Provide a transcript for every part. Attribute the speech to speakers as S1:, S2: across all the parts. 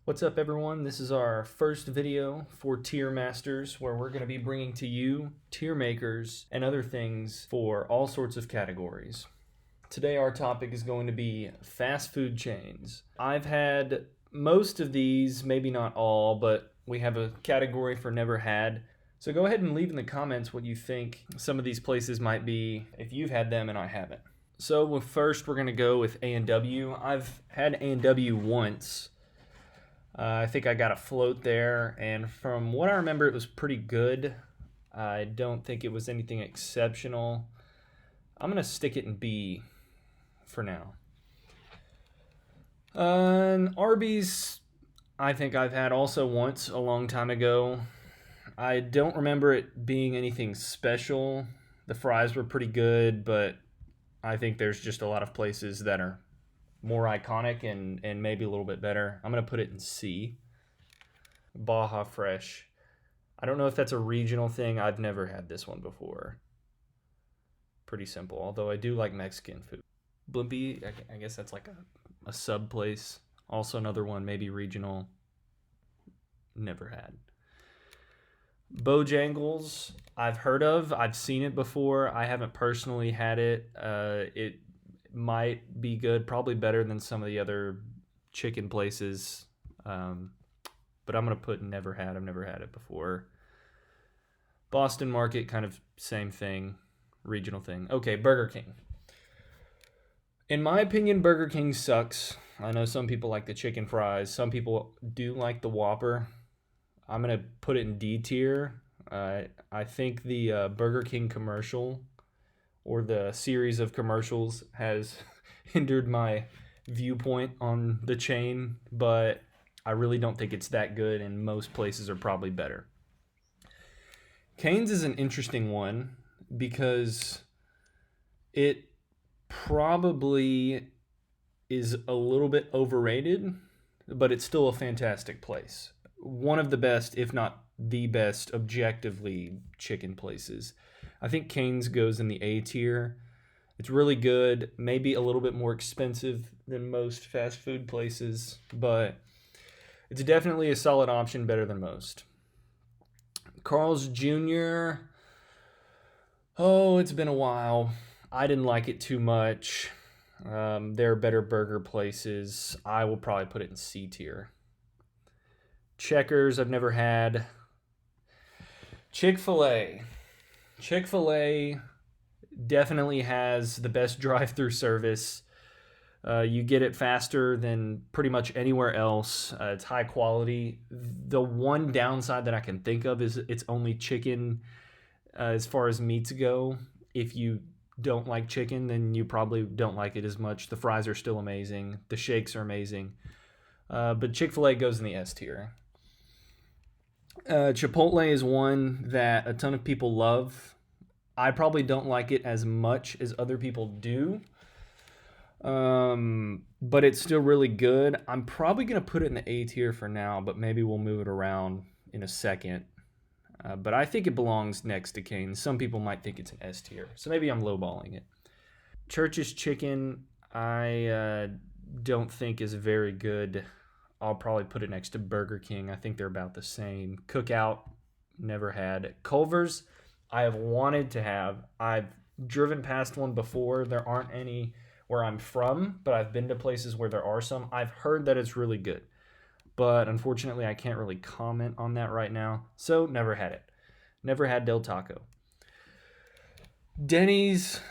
S1: What's up, everyone? This is our first video for Tier Masters, where we're going to be bringing to you tier makers and other things for all sorts of categories. Today our topic is going to be fast food chains. I've had most of these, maybe not all, but we have a category for never had. So go ahead and leave in the comments what you think some of these places might be if you've had them and I haven't. So first we're going to go with A&W. I've had A&W once. I think I got a float there, and from what I remember, it was pretty good. I don't think it was anything exceptional. I'm going to stick it in B for now. And Arby's, I think I've had also once a long time ago. I don't remember it being anything special. The fries were pretty good, but I think there's just a lot of places that are more iconic and maybe a little bit better. I'm going to put it in C. Baja Fresh. I don't know if that's a regional thing. I've never had this one before. Pretty simple, although I do like Mexican food. Blimpie, I guess that's like a sub place. Also another one, maybe regional. Never had. Bojangles, I've heard of. I've seen it before. I haven't personally had it. It might be good, probably better than some of the other chicken places, but I'm going to put never had. I've never had it before. Boston Market, kind of same thing, regional thing. Okay, Burger King. In my opinion, Burger King sucks. I know some people like the chicken fries. Some people do like the Whopper. I'm going to put it in D tier. I think the Burger King commercial or the series of commercials has hindered my viewpoint on the chain, but I really don't think it's that good, and most places are probably better. Cane's is an interesting one because it probably is a little bit overrated, but it's still a fantastic place. One of the best, if not the best, objectively chicken places. I think Cane's goes in the A tier. It's really good, maybe a little bit more expensive than most fast food places, but it's definitely a solid option, better than most. Carl's Jr. Oh, it's been a while. I didn't like it too much. There are better burger places. I will probably put it in C tier. Checkers, I've never had. Chick-fil-A. Chick-fil-A definitely has the best drive-through service. You get it faster than pretty much anywhere else. It's high quality. The one downside that I can think of is it's only chicken as far as meats go. If you don't like chicken, then you probably don't like it as much. The fries are still amazing. The shakes are amazing. But Chick-fil-A goes in the S tier. Chipotle is one that a ton of people love. I probably don't like it as much as other people do, but it's still really good. I'm probably going to put it in the A tier for now, but maybe we'll move it around in a second. But I think it belongs next to Cane's. Some people might think it's an S tier, so maybe I'm lowballing it. Church's Chicken, I don't think is very good. I'll probably put it next to Burger King. I think they're about the same. Cookout, never had. Culver's, I have wanted to have. I've driven past one before. There aren't any where I'm from, but I've been to places where there are some. I've heard that it's really good, but unfortunately I can't really comment on that right now, so never had it. Never had Del Taco. Denny's,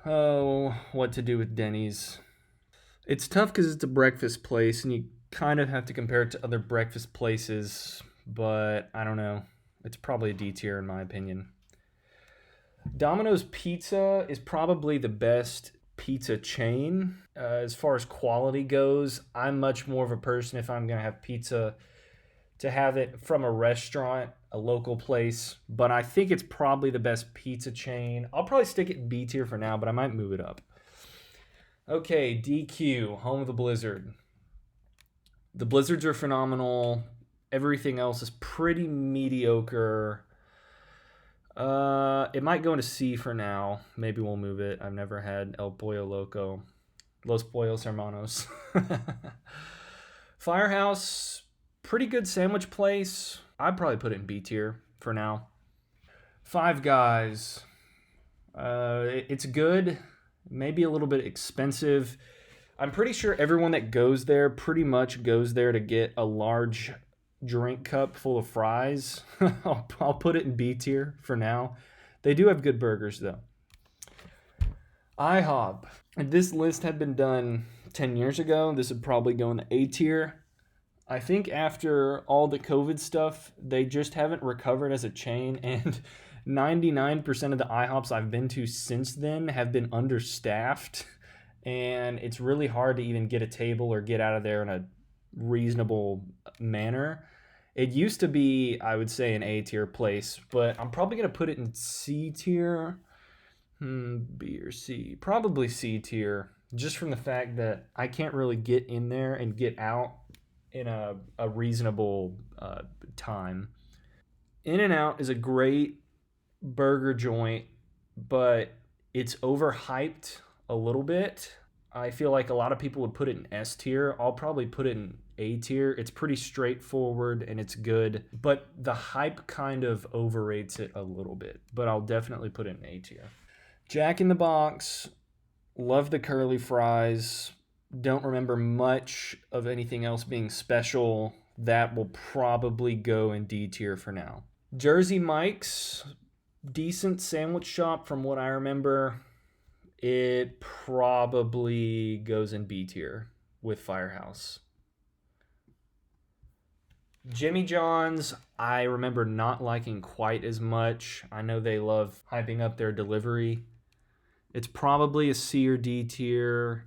S1: oh, what to do with Denny's? It's tough because it's a breakfast place, and you kind of have to compare it to other breakfast places, but I don't know. It's probably a D tier in my opinion. Domino's Pizza is probably the best pizza chain. As far as quality goes, I'm much more of a person, if I'm going to have pizza, to have it from a restaurant, a local place, but I think it's probably the best pizza chain. I'll probably stick it in B tier for now, but I might move it up. Okay, DQ, home of the Blizzard. The Blizzards are phenomenal. Everything else is pretty mediocre. It might go into C for now. Maybe we'll move it. I've never had El Pollo Loco. Los Pollos Hermanos. Firehouse, Pretty good sandwich place. I'd probably put it in B tier for now. Five Guys. It's good, maybe a little bit expensive. I'm pretty sure everyone that goes there pretty much goes there to get a large drink cup full of fries. I'll put it in B tier for now. They do have good burgers though. IHOP. If this list had been done 10 years ago, this would probably go in the A tier. I think after all the COVID stuff, they just haven't recovered as a chain, and 99% of the IHOPs I've been to since then have been understaffed, and it's really hard to even get a table or get out of there in a reasonable manner. It used to be, I would say, an A tier place, but I'm probably going to put it in C tier. B or C? Probably C tier, just from the fact that I can't really get in there and get out in a reasonable time. In and Out is a great burger joint, but it's overhyped a little bit. I feel like a lot of people would put it in S tier. I'll probably put it in A tier. It's pretty straightforward and it's good, but the hype kind of overrates it a little bit. But I'll definitely put it in A tier. Jack in the Box, love the curly fries. Don't remember much of anything else being special. That will probably go in D tier for now. Jersey Mike's, decent sandwich shop from what I remember. It probably goes in B tier with Firehouse. Jimmy John's, I remember not liking quite as much. I know they love hyping up their delivery. It's probably a C or D tier.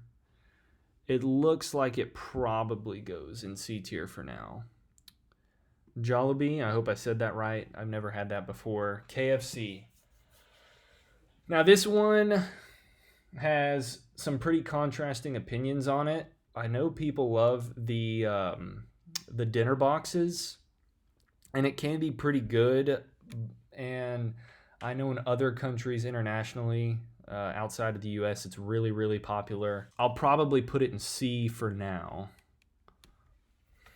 S1: It looks like it probably goes in C tier for now. Jollibee, I hope I said that right. I've never had that before. KFC. Now this one has some pretty contrasting opinions on it. I know people love the dinner boxes, and it can be pretty good. And I know in other countries internationally, outside of the US, it's really, really popular. I'll probably put it in C for now.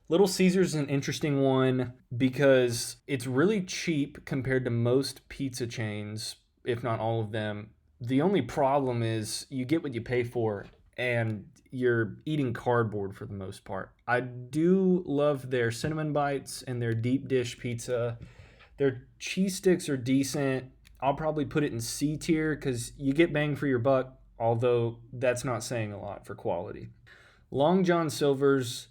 S1: Little Caesars is an interesting one because it's really cheap compared to most pizza chains, if not all of them. The only problem is you get what you pay for, and you're eating cardboard for the most part. I do love their cinnamon bites and their deep dish pizza. Their cheese sticks are decent. I'll probably put it in C tier because you get bang for your buck, although that's not saying a lot for quality. Long John Silver's,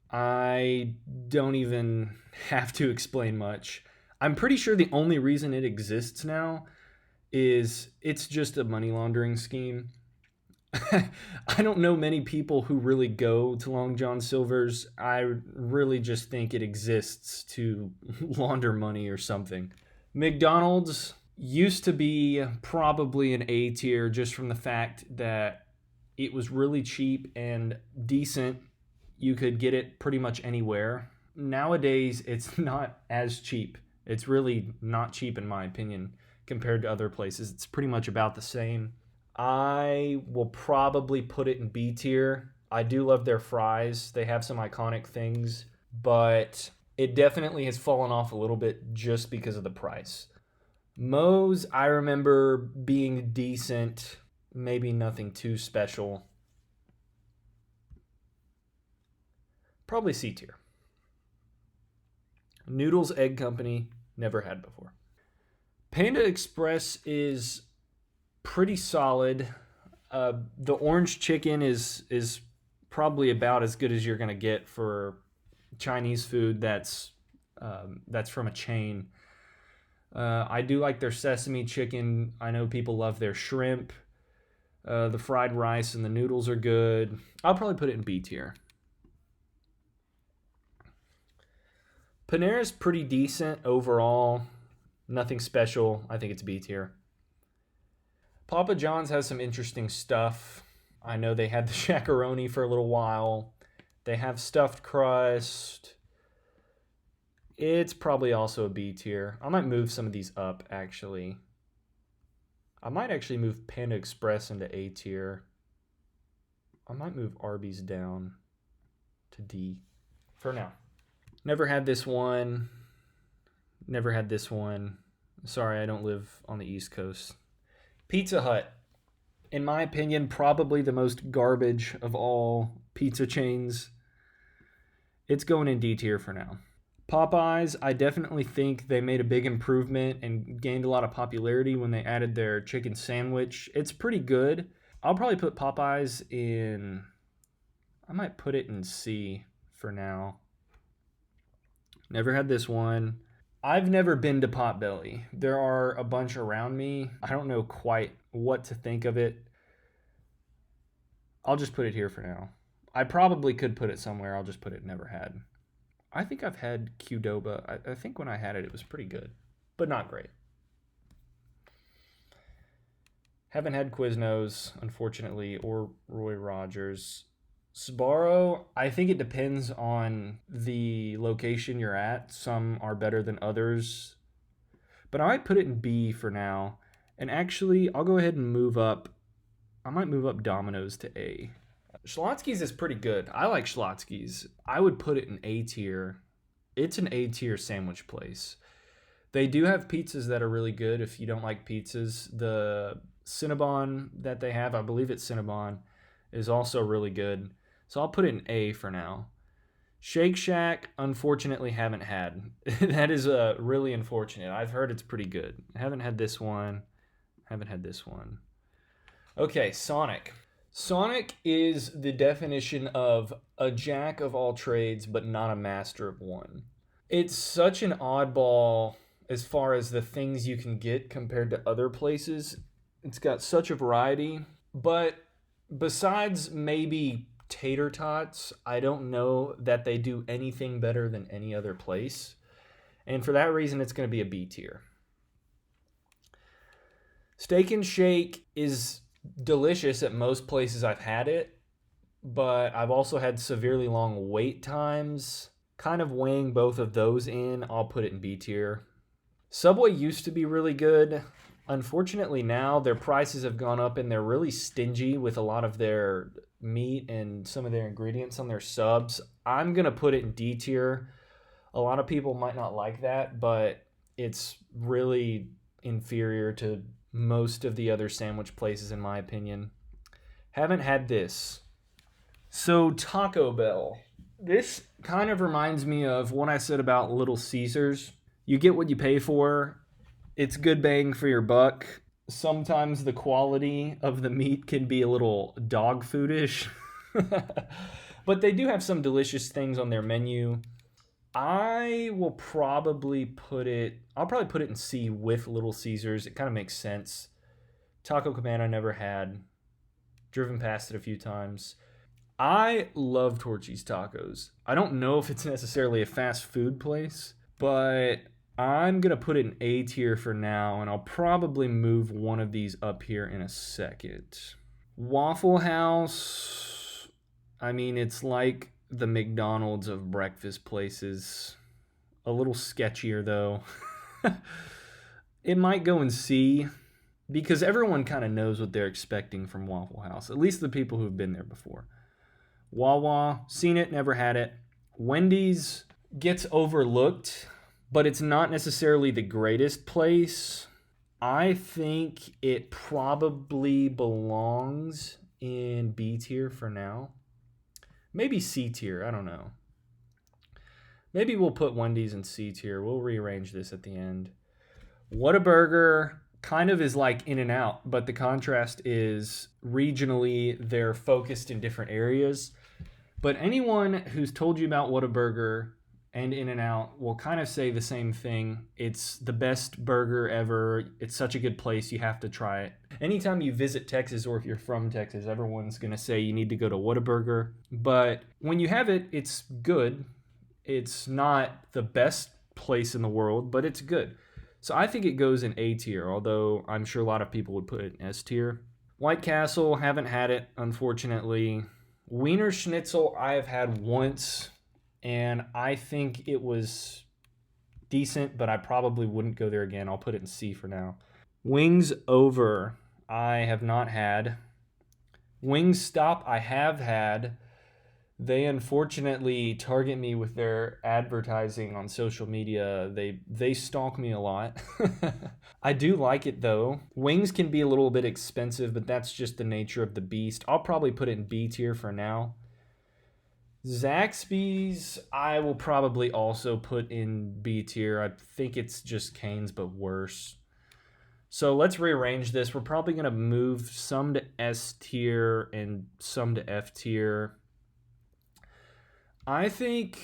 S1: I don't even have to explain much. I'm pretty sure the only reason it exists now is it's just a money laundering scheme. I don't know many people who really go to Long John Silver's. I really just think it exists to launder money or something. McDonald's used to be probably an A tier just from the fact that it was really cheap and decent. You could get it pretty much anywhere. Nowadays, it's not as cheap. It's really not cheap, in my opinion, compared to other places. It's pretty much about the same. I will probably put it in B tier. I do love their fries. They have some iconic things, but it definitely has fallen off a little bit just because of the price. Moe's, I remember being decent, maybe nothing too special. Probably C tier. Noodles Egg Company, never had before. Panda Express is pretty solid. The orange chicken is probably about as good as you're gonna get for Chinese food that's from a chain. I do like their sesame chicken. I know people love their shrimp. The fried rice and the noodles are good. I'll probably put it in B tier. Panera's pretty decent overall. Nothing special. I think it's B tier. Papa John's has some interesting stuff. I know they had the shakaroni for a little while. They have stuffed crust. It's probably also a B tier. I might move some of these up, actually. I might actually move Panda Express into A tier. I might move Arby's down to D for now. Never had this one. Never had this one. Sorry, I don't live on the East Coast. Pizza Hut. In my opinion, probably the most garbage of all pizza chains. It's going in D tier for now. Popeyes, I definitely think they made a big improvement and gained a lot of popularity when they added their chicken sandwich. It's pretty good. I'll probably put Popeyes in. I might put it in C for now. Never had this one. I've never been to Potbelly. There are a bunch around me. I don't know quite what to think of it. I'll just put it here for now. I probably could put it somewhere. I'll just put it never had. I think I've had Qdoba. I think when I had it, it was pretty good, but not great. Haven't had Quiznos, unfortunately, or Roy Rogers. Sbarro, I think it depends on the location you're at. Some are better than others, but I might put it in B for now. And actually, I'll go ahead and move up. I might move up Domino's to A. Schlotsky's is pretty good. I like Schlotsky's. I would put it in A tier. It's an A tier sandwich place. They do have pizzas that are really good if you don't like pizzas. The Cinnabon that they have, I believe it's Cinnabon, is also really good. So I'll put it in A for now. Shake Shack, unfortunately, haven't had. That is really unfortunate. I've heard it's pretty good. I haven't had this one. Haven't had this one. Okay, Sonic. Sonic is the definition of a jack of all trades, but not a master of one. It's such an oddball as far as the things you can get compared to other places. It's got such a variety, but besides maybe tater tots, I don't know that they do anything better than any other place. And for that reason, it's going to be a B tier. Steak and Shake is delicious at most places I've had it, but I've also had severely long wait times. Kind of weighing both of those in, I'll put it in B tier. Subway used to be really good. Unfortunately, now their prices have gone up and they're really stingy with a lot of their meat and some of their ingredients on their subs. I'm going to put it in D tier. A lot of people might not like that, but it's really inferior to most of the other sandwich places, in my opinion. Haven't had this. So, Taco Bell. This kind of reminds me of what I said about Little Caesars. You get what you pay for. It's good bang for your buck. Sometimes the quality of the meat can be a little dog foodish. But they do have some delicious things on their menu. I'll probably put it in C with Little Caesars. It kind of makes sense. Taco Cabana never had. Driven past it a few times. I love Torchy's Tacos. I don't know if it's necessarily a fast food place, but I'm going to put it in A tier for now, and I'll probably move one of these up here in a second. Waffle House, I mean, it's like the McDonald's of breakfast places. A little sketchier, though. It might go in C, because everyone kind of knows what they're expecting from Waffle House, at least the people who've been there before. Wawa, seen it, never had it. Wendy's gets overlooked, but it's not necessarily the greatest place. I think it probably belongs in B tier for now. Maybe C tier, I don't know. Maybe we'll put Wendy's in C tier. We'll rearrange this at the end. Whataburger kind of is like In-N-Out, but the contrast is regionally they're focused in different areas. But anyone who's told you about Whataburger and In-N-Out will kind of say the same thing. It's the best burger ever. It's such a good place. You have to try it. Anytime you visit Texas, or if you're from Texas, everyone's going to say you need to go to Whataburger. But when you have it, it's good. It's not the best place in the world, but it's good. So I think it goes in A tier, although I'm sure a lot of people would put it in S tier. White Castle, haven't had it, unfortunately. Wiener Schnitzel, I have had once, and I think it was decent, but I probably wouldn't go there again. I'll put it in C for now. Wings Over, I have not had. Wingstop, I have had. They unfortunately target me with their advertising on social media. They stalk me a lot. I do like it though. Wings can be a little bit expensive, but that's just the nature of the beast. I'll probably put it in B tier for now. Zaxby's, I will probably also put in B tier. I think it's just Cane's, but worse. So let's rearrange this. We're probably going to move some to S tier and some to F tier. I think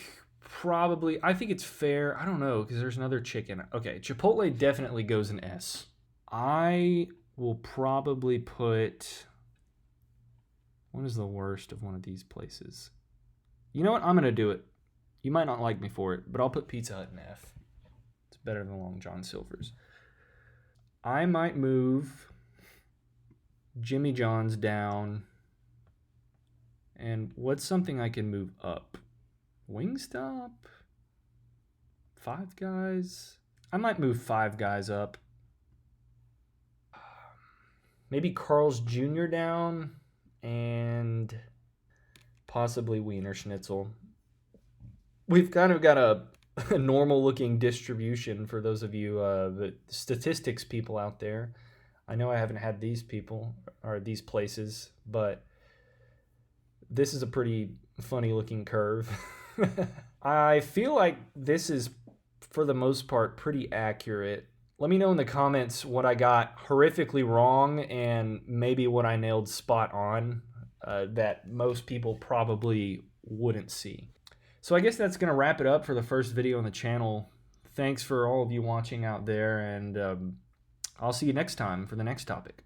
S1: I think it's fair. I don't know because there's another chicken. Okay, Chipotle definitely goes in S. I will probably put. What is the worst of one of these places? You know what? I'm going to do it. You might not like me for it, but I'll put Pizza Hut in F. It's better than Long John Silver's. I might move Jimmy John's down. And what's something I can move up? Wingstop? Five Guys? I might move Five Guys up. Maybe Carl's Jr. down and possibly Wiener Schnitzel. We've kind of got a normal looking distribution for those of you, the statistics people out there. I know I haven't had these people or these places, but this is a pretty funny looking curve. I feel like this is, for the most part, pretty accurate. Let me know in the comments what I got horrifically wrong and maybe what I nailed spot on that most people probably wouldn't see. So I guess that's going to wrap it up for the first video on the channel. Thanks for all of you watching out there, and I'll see you next time for the next topic.